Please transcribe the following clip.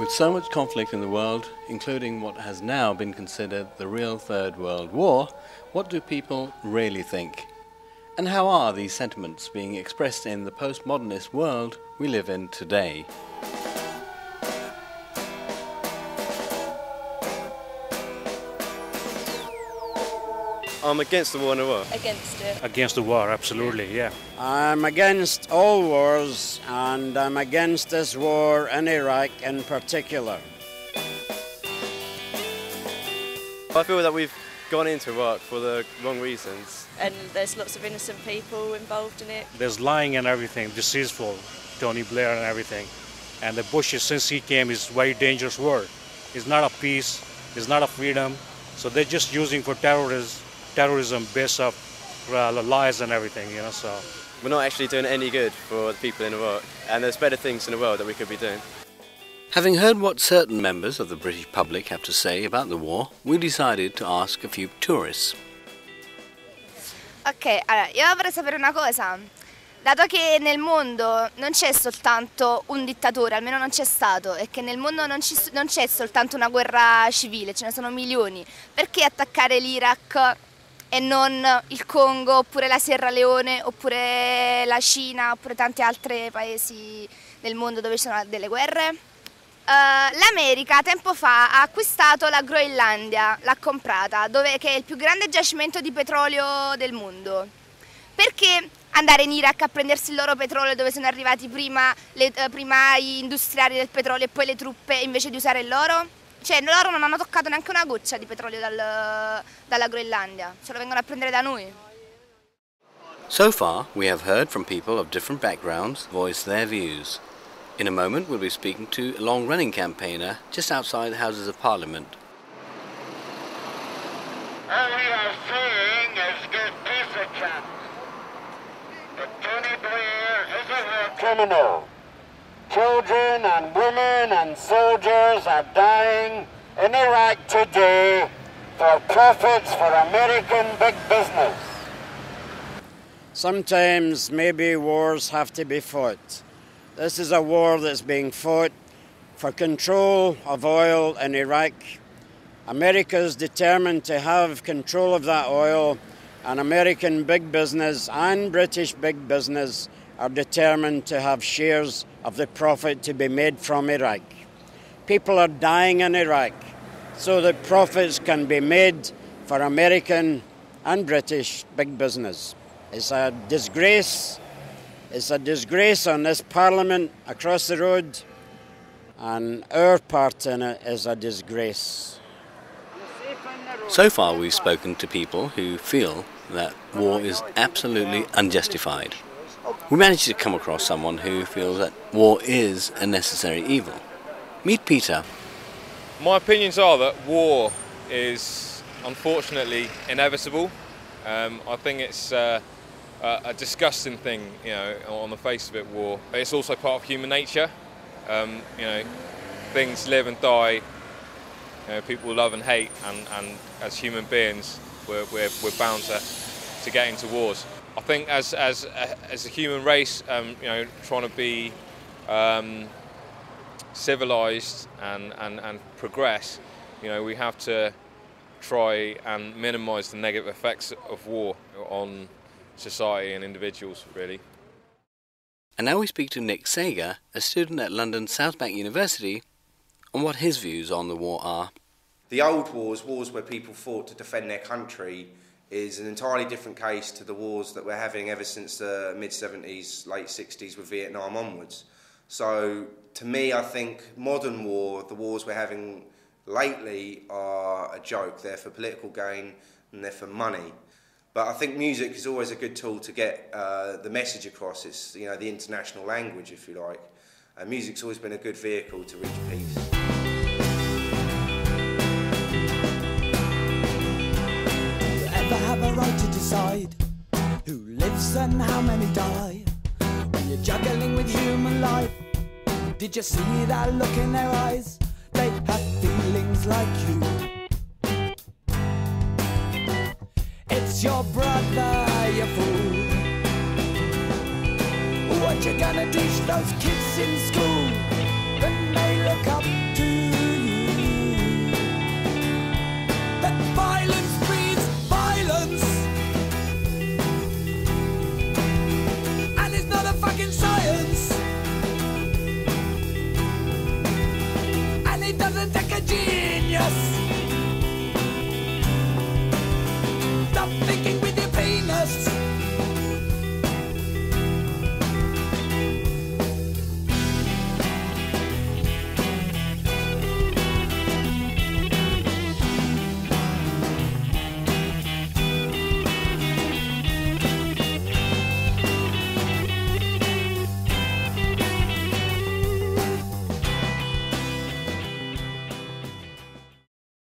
With so much conflict in the world, including what has now been considered the real Third World War, what do people really think? And how are these sentiments being expressed in the postmodernist world we live in today? I'm against the war in Iraq. Against it. Against the war, absolutely, yeah. I'm against all wars, and I'm against this war in Iraq in particular. I feel that we've gone into Iraq for the wrong reasons. And there's lots of innocent people involved in it. There's lying and everything, deceitful, Tony Blair and everything. And the Bush, since he came, is a very dangerous war. It's not a peace, it's not a freedom. So they're just using for terrorism based off lies and everything, you know, so. We're not actually doing any good for the people in Iraq, and there's better things in the world that we could be doing. Having heard what certain members of the British public have to say about the war, we decided to ask a few tourists. Ok, allora, io vorrei sapere una cosa. Dato che nel mondo non c'è soltanto un dittatore, almeno non c'è stato, e che nel mondo non c'è soltanto una guerra civile, ce ne sono milioni, perché attaccare l'Iraq e non il Congo, oppure la Sierra Leone, oppure la Cina, oppure tanti altri paesi del mondo dove ci sono delle guerre? L'America tempo fa ha acquistato la Groenlandia, l'ha comprata, che è il più grande giacimento di petrolio del mondo. Perché andare in Iraq a prendersi il loro petrolio dove sono arrivati prima gli industriali del petrolio e poi le truppe invece di usare il loro? Cioè loro non hanno toccato neanche una goccia di petrolio dalla Groenlandia, ce lo vengono a prendere da noi. So far, we have heard from people of different backgrounds voice their views. In a moment, we'll be speaking to a long-running campaigner just outside the Houses of Parliament. All we are saying is give peace a chance. But Tony Blair is a criminal. Children and women and soldiers are dying in Iraq today for profits for American big business. Sometimes maybe wars have to be fought. This is a war that's being fought for control of oil in Iraq. America is determined to have control of that oil, and American big business and British big business are determined to have shares of the profit to be made from Iraq. People are dying in Iraq so that profits can be made for American and British big business. It's a disgrace. It's a disgrace on this Parliament across the road, and our part in it is a disgrace. So far, we've spoken to people who feel that war is absolutely unjustified. We managed to come across someone who feels that war is a necessary evil. Meet Peter. My opinions are that war is unfortunately inevitable. I think it's a disgusting thing, you know, on the face of it, war. It's also part of human nature. You know, things live and die. You know, people love and hate, and as human beings, we're bound to get into wars. I think as a human race, you know, trying to be civilized and progress, you know, we have to try and minimise the negative effects of war on society and individuals, really. And now we speak to Nick Sagher, a student at London South Bank University, on what his views on the war are. The old wars where people fought to defend their country, is an entirely different case to the wars that we're having ever since the mid-70s, late 60s with Vietnam onwards. So, to me, I think modern war, the wars we're having lately, are a joke. They're for political gain and they're for money. But I think music is always a good tool to get the message across. It's, you know, the international language, if you like. Music's always been a good vehicle to reach peace. Have a right to decide who lives and how many die. When you're juggling with human life, did you see that look in their eyes? They have feelings like you. It's your brother, you fool. What you gonna teach those kids in school?